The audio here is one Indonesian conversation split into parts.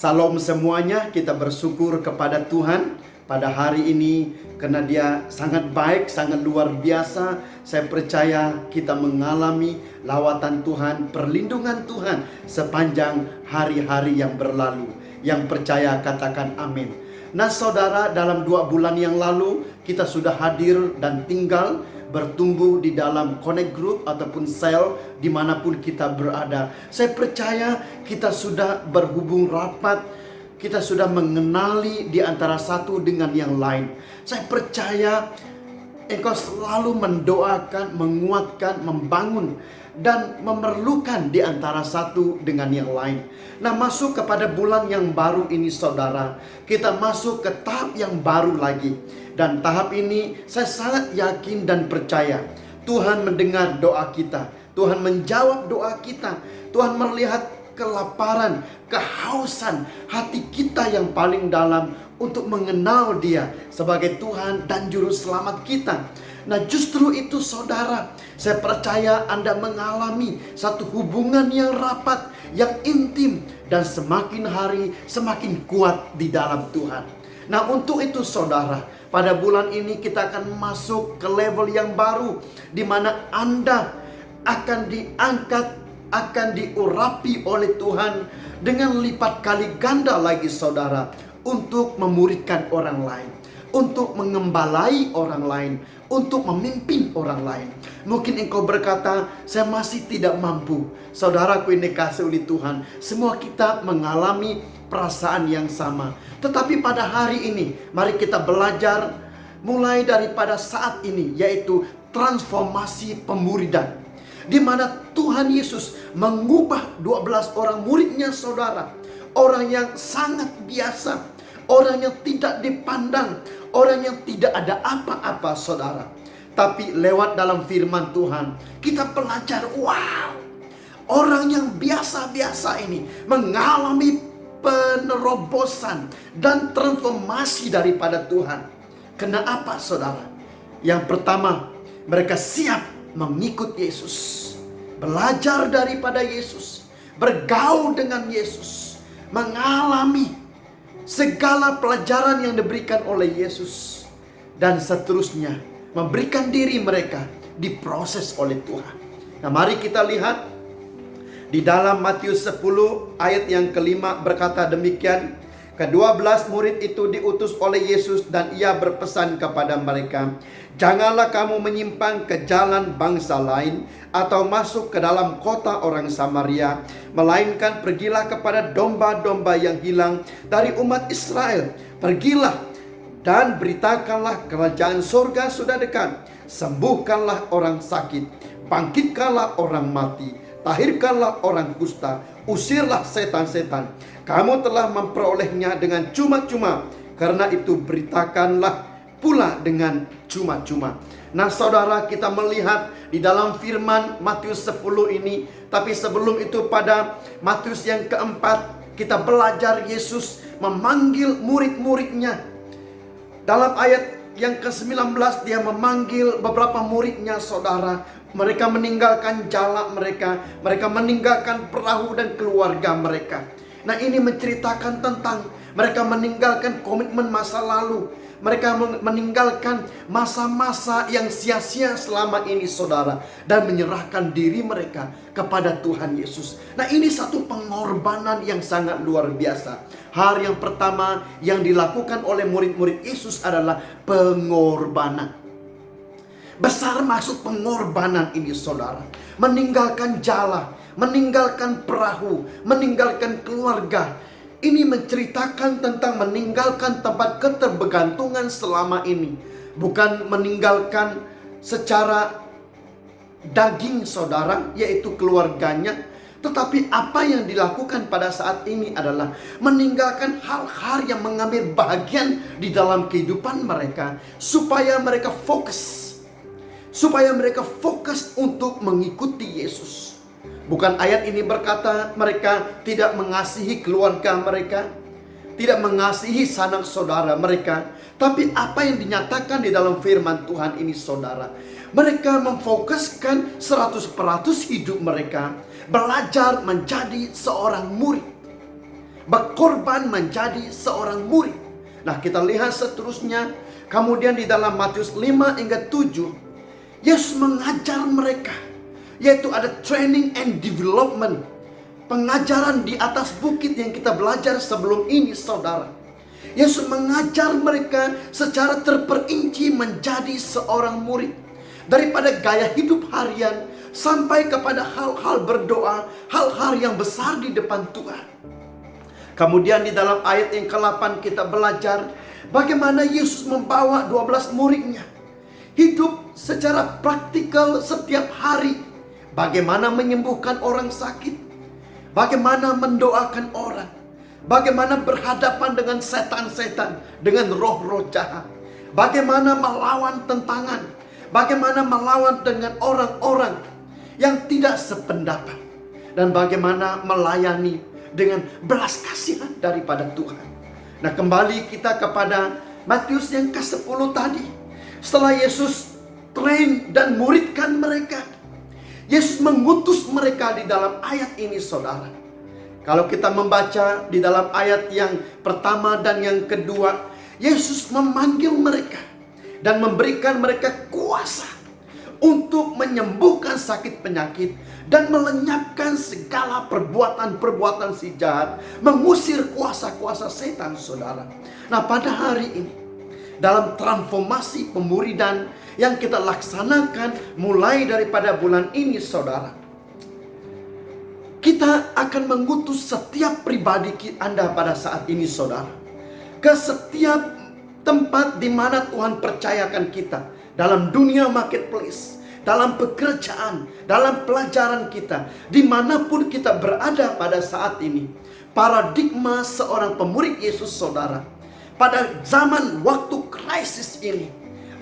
Salam semuanya, kita bersyukur kepada Tuhan pada hari ini karena Dia sangat baik, sangat luar biasa. Saya percaya kita mengalami lawatan Tuhan, perlindungan Tuhan sepanjang hari-hari yang berlalu. Yang percaya katakan amin. Nah saudara, dalam 2 bulan yang lalu kita sudah hadir dan tinggal bertumbuh di dalam connect group ataupun sel dimanapun kita berada. Saya percaya kita sudah berhubung rapat, kita sudah mengenali di antara satu dengan yang lain. Saya percaya engkau selalu mendoakan, menguatkan, membangun dan memerlukan di antara satu dengan yang lain. Nah, masuk kepada bulan yang baru ini saudara, kita masuk ke tahap yang baru lagi. Dan tahap ini saya sangat yakin dan percaya Tuhan mendengar doa kita, Tuhan menjawab doa kita, Tuhan melihat kelaparan, kehausan hati kita yang paling dalam untuk mengenal Dia sebagai Tuhan dan Juru Selamat kita. Nah justru itu saudara, saya percaya Anda mengalami satu hubungan yang rapat, yang intim, dan semakin hari semakin kuat di dalam Tuhan. Nah untuk itu saudara, pada bulan ini kita akan masuk ke level yang baru, di mana Anda akan diangkat, akan diurapi oleh Tuhan dengan lipat kali ganda lagi saudara, untuk memuridkan orang lain, untuk mengembalai orang lain, untuk memimpin orang lain. Mungkin engkau berkata, saya masih tidak mampu. Saudaraku ini kasih oleh Tuhan, semua kita mengalami perasaan yang sama. Tetapi pada hari ini, mari kita belajar mulai daripada saat ini, yaitu transformasi pemuridan, di mana Tuhan Yesus mengubah 12 orang muridnya saudara, orang yang sangat biasa, orang yang tidak dipandang, orang yang tidak ada apa-apa saudara. Tapi lewat dalam firman Tuhan kita belajar, wow, orang yang biasa-biasa ini mengalami penerobosan dan transformasi daripada Tuhan. Kenapa saudara? Yang pertama, mereka siap mengikut Yesus, belajar daripada Yesus, bergaul dengan Yesus, mengalami segala pelajaran yang diberikan oleh Yesus, dan seterusnya memberikan diri mereka diproses oleh Tuhan. Nah mari kita lihat di dalam Matius 10 ayat yang kelima berkata demikian. Ke-12 murid itu diutus oleh Yesus dan ia berpesan kepada mereka, janganlah kamu menyimpang ke jalan bangsa lain atau masuk ke dalam kota orang Samaria, melainkan pergilah kepada domba-domba yang hilang dari umat Israel. Pergilah dan beritakanlah kerajaan surga sudah dekat. Sembuhkanlah orang sakit, bangkitkanlah orang mati, tahirkanlah orang kusta, usirlah setan-setan. Kamu telah memperolehnya dengan cuma-cuma, karena itu beritakanlah pula dengan cuma-cuma. Nah saudara, kita melihat di dalam firman Matius 10 ini. Tapi sebelum itu pada Matius yang keempat, kita belajar Yesus memanggil murid-muridnya. Dalam ayat yang ke-19 dia memanggil beberapa muridnya saudara. Mereka meninggalkan jala mereka, mereka meninggalkan perahu dan keluarga mereka. Nah ini menceritakan tentang mereka meninggalkan komitmen masa lalu. Mereka meninggalkan masa-masa yang sia-sia selama ini saudara, dan menyerahkan diri mereka kepada Tuhan Yesus. Nah ini satu pengorbanan yang sangat luar biasa. Hal yang pertama yang dilakukan oleh murid-murid Yesus adalah pengorbanan. Besar maksud pengorbanan ini saudara. Meninggalkan jala, meninggalkan perahu, meninggalkan keluarga. Ini menceritakan tentang meninggalkan tempat ketergantungan selama ini. Bukan meninggalkan secara daging saudara, yaitu keluarganya. Tetapi apa yang dilakukan pada saat ini adalah meninggalkan hal-hal yang mengambil bagian di dalam kehidupan mereka, supaya mereka fokus. Supaya mereka fokus untuk mengikuti Yesus. Bukan ayat ini berkata mereka tidak mengasihi keluarga mereka, tidak mengasihi sanak saudara mereka. Tapi apa yang dinyatakan di dalam firman Tuhan ini saudara, mereka memfokuskan 100% hidup mereka belajar menjadi seorang murid. berkorban menjadi seorang murid. Nah, kita lihat seterusnya. Kemudian di dalam Matius 5 hingga 7, Yesus mengajar mereka, yaitu ada training and development. Pengajaran di atas bukit yang kita belajar sebelum ini, saudara. Yesus mengajar mereka secara terperinci menjadi seorang murid. Daripada gaya hidup harian sampai kepada hal-hal berdoa, hal-hal yang besar di depan Tuhan. Kemudian di dalam ayat yang ke-8 kita belajar bagaimana Yesus membawa 12 muridnya hidup secara praktikal setiap hari. Bagaimana menyembuhkan orang sakit, bagaimana mendoakan orang, bagaimana berhadapan dengan setan-setan, dengan roh-roh jahat, bagaimana melawan tentangan, bagaimana melawan dengan orang-orang yang tidak sependapat, dan bagaimana melayani dengan belas kasihan daripada Tuhan. Nah, kembali kita kepada Matius yang ke-10 tadi. Setelah Yesus train dan muridkan mereka, Yesus mengutus mereka di dalam ayat ini, saudara. Kalau kita membaca di dalam ayat yang pertama dan yang kedua, Yesus memanggil mereka dan memberikan mereka kuasa untuk menyembuhkan sakit penyakit dan melenyapkan segala perbuatan-perbuatan si jahat, mengusir kuasa-kuasa setan, saudara. Nah, pada hari ini, dalam transformasi pemuridan yang kita laksanakan mulai daripada bulan ini, saudara, kita akan mengutus setiap pribadi Anda pada saat ini, saudara, ke setiap tempat di mana Tuhan percayakan kita. Dalam dunia marketplace, dalam pekerjaan, dalam pelajaran kita, dimanapun kita berada pada saat ini. Paradigma seorang pemurid Yesus, saudara, pada zaman waktu krisis ini,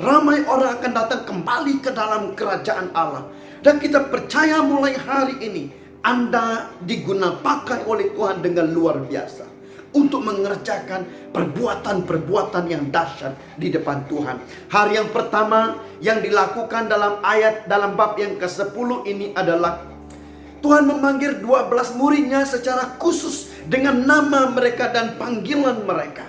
ramai orang akan datang kembali ke dalam kerajaan Allah. Dan kita percaya mulai hari ini, Anda digunakan oleh Tuhan dengan luar biasa untuk mengerjakan perbuatan-perbuatan yang dahsyat di depan Tuhan. Hal yang pertama yang dilakukan dalam bab yang ke-10 ini adalah Tuhan memanggil 12 muridnya secara khusus dengan nama mereka dan panggilan mereka.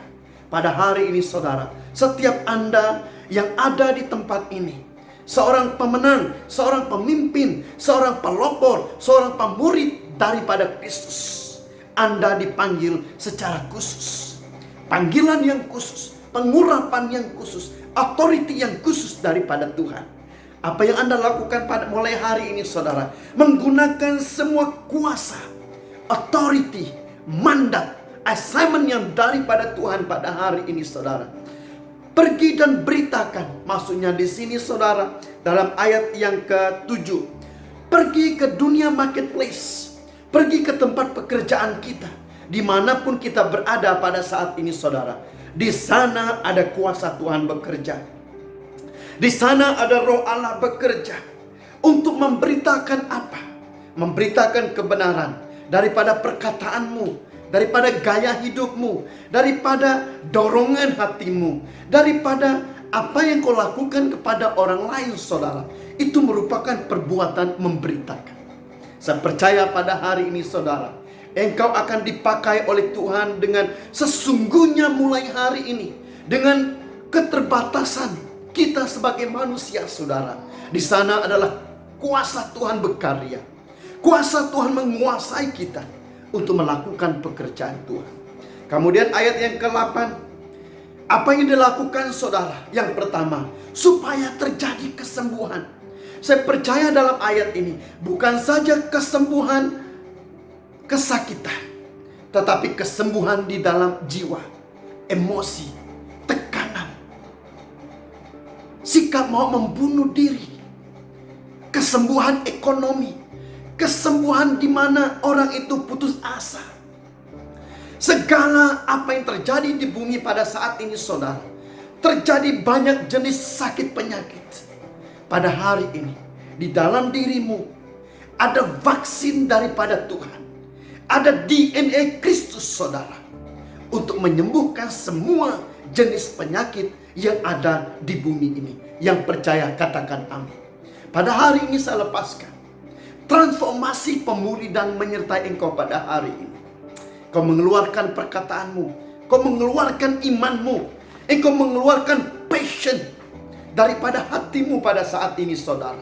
Pada hari ini, saudara, setiap Anda yang ada di tempat ini, seorang pemenang, seorang pemimpin, seorang pelopor, seorang pemurid daripada Kristus, Anda dipanggil secara khusus. Panggilan yang khusus, pengurapan yang khusus, authority yang khusus daripada Tuhan. Apa yang Anda lakukan mulai hari ini, saudara? Menggunakan semua kuasa, authority, mandat, assignment yang daripada Tuhan pada hari ini, saudara. Pergi dan beritakan. Maksudnya di sini, saudara, dalam ayat yang ke-7, pergi ke dunia marketplace, pergi ke tempat pekerjaan kita, dimanapun kita berada pada saat ini, saudara. Di sana ada kuasa Tuhan bekerja. Di sana ada roh Allah bekerja untuk memberitakan apa? Memberitakan kebenaran daripada perkataanmu, daripada gaya hidupmu, daripada dorongan hatimu, daripada apa yang kau lakukan kepada orang lain, saudara. Itu merupakan perbuatan memberitakan. Saya percaya pada hari ini, saudara, engkau akan dipakai oleh Tuhan dengan sesungguhnya mulai hari ini. Dengan keterbatasan kita sebagai manusia, saudara, di sana adalah kuasa Tuhan berkarya. Kuasa Tuhan menguasai kita untuk melakukan pekerjaan Tuhan. Kemudian ayat yang ke-8, apa yang dilakukan, saudara? Yang pertama, supaya terjadi kesembuhan. Saya percaya dalam ayat ini bukan saja kesembuhan kesakitan, tetapi kesembuhan di dalam jiwa, emosi, tekanan, sikap mau membunuh diri, kesembuhan ekonomi, kesembuhan di mana orang itu putus asa. Segala apa yang terjadi di bumi pada saat ini, saudara, terjadi banyak jenis sakit penyakit. Pada hari ini, di dalam dirimu ada vaksin daripada Tuhan. Ada DNA Kristus, saudara, untuk menyembuhkan semua jenis penyakit yang ada di bumi ini. Yang percaya katakan amin. Pada hari ini saya lepaskan transformasi pemuridan menyertai engkau pada hari ini. Kau mengeluarkan perkataanmu, kau mengeluarkan imanmu, engkau mengeluarkan passion daripada hatimu pada saat ini saudara,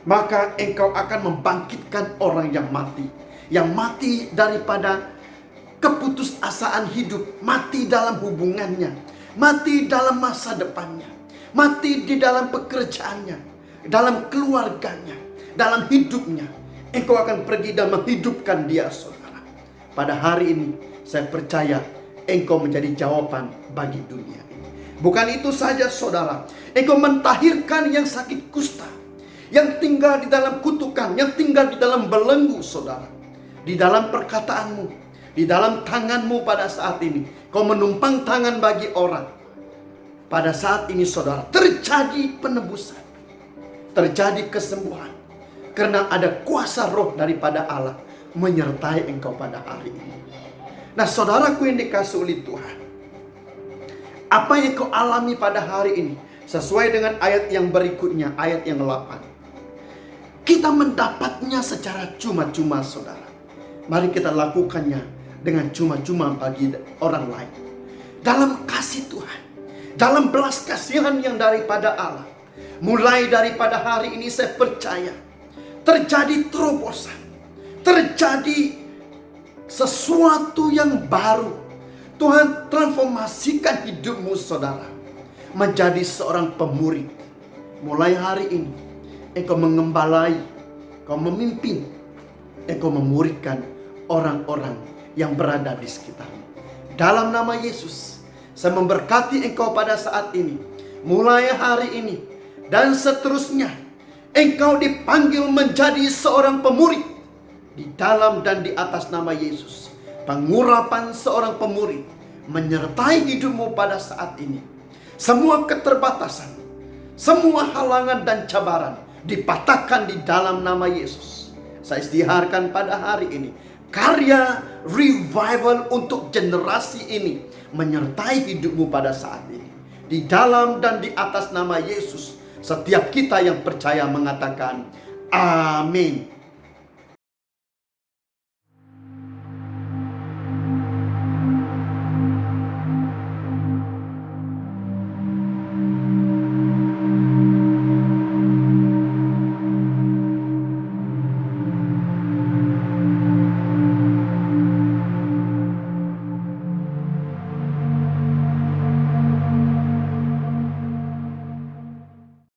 maka engkau akan membangkitkan orang yang mati daripada keputusasaan hidup, mati dalam hubungannya, mati dalam masa depannya, mati di dalam pekerjaannya, dalam keluarganya, dalam hidupnya. Engkau akan pergi dan menghidupkan dia saudara. Pada hari ini saya percaya engkau menjadi jawaban bagi dunia ini. Bukan itu saja saudara, engkau mentahirkan yang sakit kusta, yang tinggal di dalam kutukan, yang tinggal di dalam belenggu saudara. Di dalam perkataanmu, di dalam tanganmu pada saat ini, kau menumpang tangan bagi orang. Pada saat ini saudara, terjadi penebusan, terjadi kesembuhan, karena ada kuasa roh daripada Allah menyertai engkau pada hari ini. Nah saudaraku yang dikasihi oleh Tuhan, apa yang kau alami pada hari ini sesuai dengan ayat yang berikutnya, ayat yang 8. Kita mendapatnya secara cuma-cuma saudara. Mari kita lakukannya dengan cuma-cuma bagi orang lain. Dalam kasih Tuhan, dalam belas kasihan yang daripada Allah. Mulai daripada hari ini saya percaya terjadi terobosan, terjadi sesuatu yang baru. Tuhan transformasikan hidupmu saudara menjadi seorang pemurid. Mulai hari ini engkau mengembalai, engkau memimpin, engkau memuridkan orang-orang yang berada di sekitarmu. Dalam nama Yesus, saya memberkati engkau pada saat ini. Mulai hari ini dan seterusnya, engkau dipanggil menjadi seorang pemurid di dalam dan di atas nama Yesus. Pengurapan seorang pemurid menyertai hidupmu pada saat ini. Semua keterbatasan, semua halangan dan cabaran dipatahkan di dalam nama Yesus. Saya istiharkan pada hari ini karya revival untuk generasi ini menyertai hidupmu pada saat ini. Di dalam dan di atas nama Yesus, setiap kita yang percaya mengatakan amin.